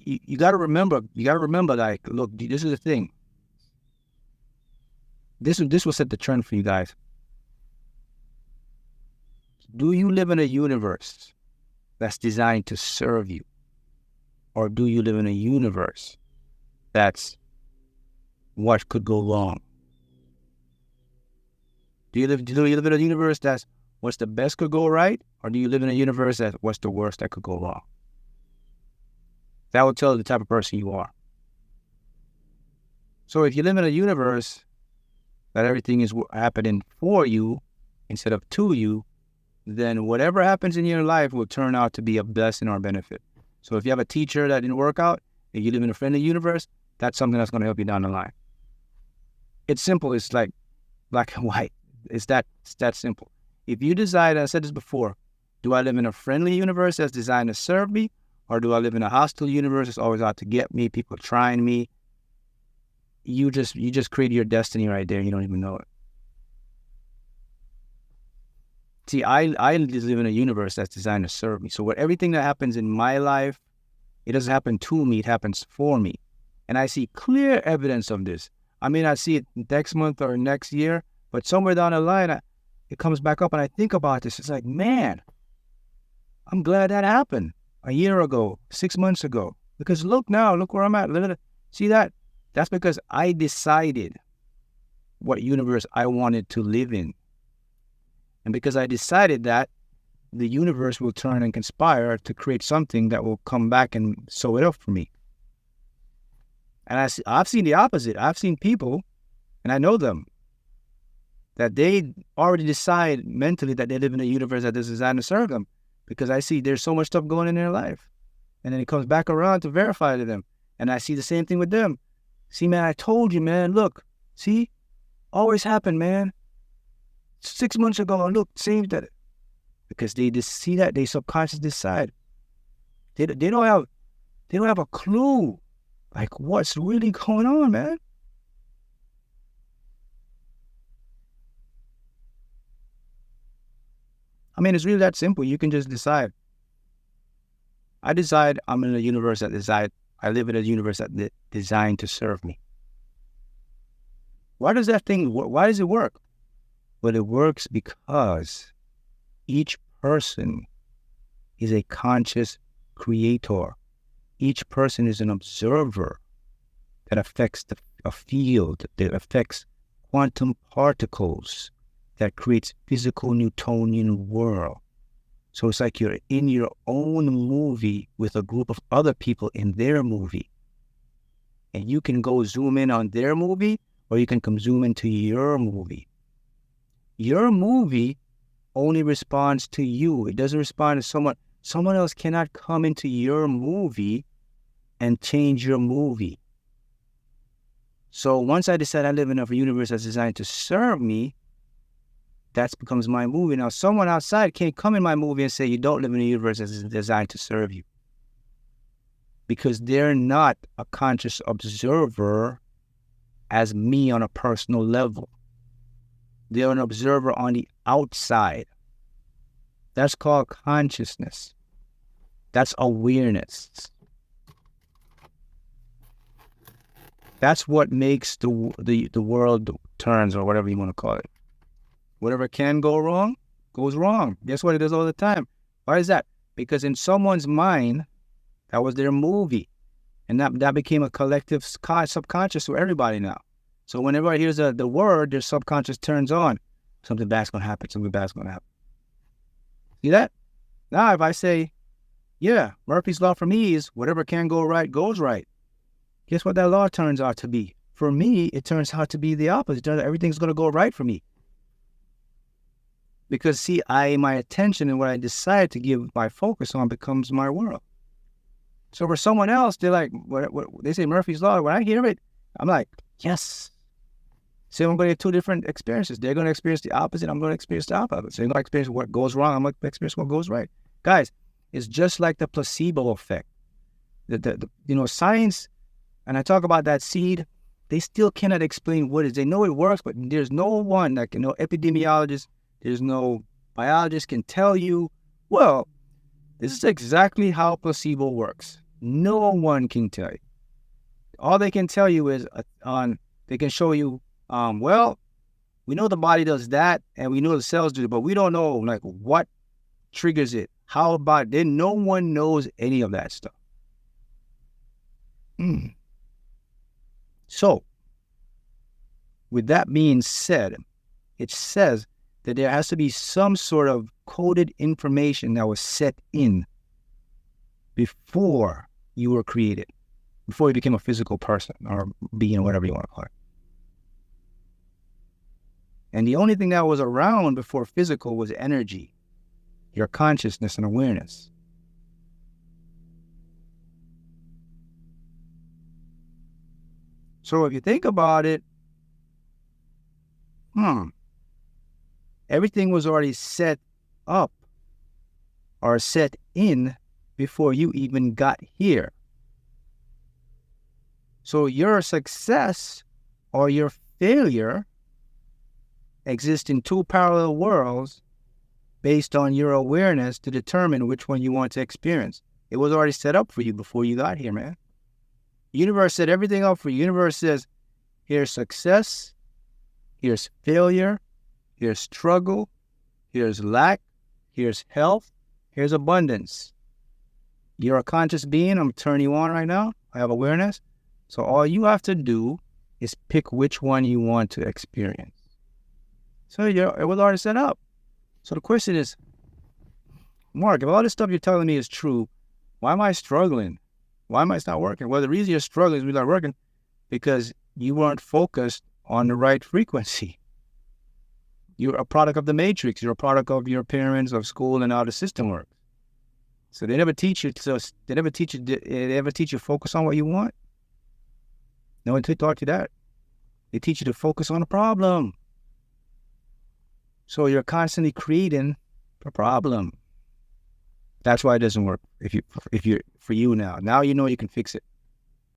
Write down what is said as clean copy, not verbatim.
you got to remember, like, look, this is the thing. This will set the trend for you guys. Do you live in a universe that's designed to serve you? Or do you live in a universe that's what could go wrong? Do you live in a universe that's what's the best could go right? Or do you live in a universe that's what's the worst that could go wrong? That will tell you the type of person you are. So if you live in a universe that everything is happening for you instead of to you, then whatever happens in your life will turn out to be a blessing or a benefit. So if you have a teacher that didn't work out, if you live in a friendly universe, that's something that's going to help you down the line. It's simple. It's like black and white. It's that simple. If you decide, I said this before, do I live in a friendly universe that's designed to serve me? Or do I live in a hostile universe that's always out to get me, people trying me? You just create your destiny right there. You don't even know it. See, I live in a universe that's designed to serve me. So everything that happens in my life, it doesn't happen to me, it happens for me. And I see clear evidence of this. I may not see it next month or next year, but somewhere down the line, it comes back up and I think about this. It's like, man, I'm glad that happened a year ago, 6 months ago. Because look where I'm at. See that? That's because I decided what universe I wanted to live in. And because I decided that, the universe will turn and conspire to create something that will come back and sew it up for me. And I've seen the opposite. I've seen people, and I know them, that they already decide mentally that they live in a universe that is designed to serve them. Because I see there's so much stuff going in their life. And then it comes back around to verify to them. And I see the same thing with them. See, man, I told you, man, look, see, always happened, man. 6 months ago, look, same that. Because they just see that, they subconsciously decide. They don't have a clue, like what's really going on, man. I mean, it's really that simple. You can just decide. I decide I'm in a universe I live in a universe that's designed to serve me. Why does it work? Well, it works because each person is a conscious creator. Each person is an observer that affects a field, that affects quantum particles, that creates physical Newtonian world. So it's like you're in your own movie with a group of other people in their movie. And you can go zoom in on their movie, or you can come zoom into your movie. Your movie only responds to you. It doesn't respond to someone. Someone else cannot come into your movie and change your movie. So once I decide I live in a universe that's designed to serve me, that becomes my movie. Now, someone outside can't come in my movie and say, you don't live in a universe that's designed to serve you. Because they're not a conscious observer as me on a personal level. They're an observer on the outside. That's called consciousness. That's awareness. That's what makes the world turns, or whatever you want to call it. Whatever can go wrong, goes wrong. Guess what? It does all the time. Why is that? Because in someone's mind, that was their movie. And that became a collective subconscious to everybody now. So whenever I hear the word, their subconscious turns on. Something bad's going to happen. Something bad's going to happen. See that? Now, if I say, yeah, Murphy's Law for me is whatever can go right, goes right. Guess what that law turns out to be? For me, it turns out to be the opposite. Everything's going to go right for me. Because, see, my attention and what I decide to give my focus on becomes my world. So for someone else, they're like, what they say Murphy's Law. When I hear it, I'm like, yes. So I'm going to have two different experiences. They're going to experience the opposite. I'm going to experience the opposite. So they're going to experience what goes wrong. I'm going to experience what goes right. Guys, it's just like the placebo effect. Science, and I talk about that seed, they still cannot explain what it is. They know it works, but there's no one that can know, epidemiologist, there's no biologist can tell you, well, this is exactly how placebo works. No one can tell you. All they can tell you is they can show you, well, we know the body does that, and we know the cells do it, but we don't know like what triggers it. How about then? No one knows any of that stuff. So, with that being said, it says that there has to be some sort of coded information that was set in before you were created, before you became a physical person or being, whatever you want to call it. And the only thing that was around before physical was energy, your consciousness and awareness. So if you think about it, everything was already set up or set in before you even got here. So your success or your failure exists in two parallel worlds based on your awareness to determine which one you want to experience. It was already set up for you before you got here, man. The universe set everything up for you. The universe says, here's success, here's failure, here's struggle, here's lack, here's health, here's abundance. You're a conscious being. I'm turning you on right now. I have awareness. So all you have to do is pick which one you want to experience. So it was already set up. So the question is, Mark, if all this stuff you're telling me is true, why am I struggling? Why am I not working? Well, the reason you're struggling is we're not working because you weren't focused on the right frequency. You're a product of the matrix. You're a product of your parents, of school, and how the system works. So they never teach you. They never teach you focus on what you want. No one taught you that. They teach you to focus on the problem. So you're constantly creating a problem. That's why it doesn't work. For you now. Now you know you can fix it.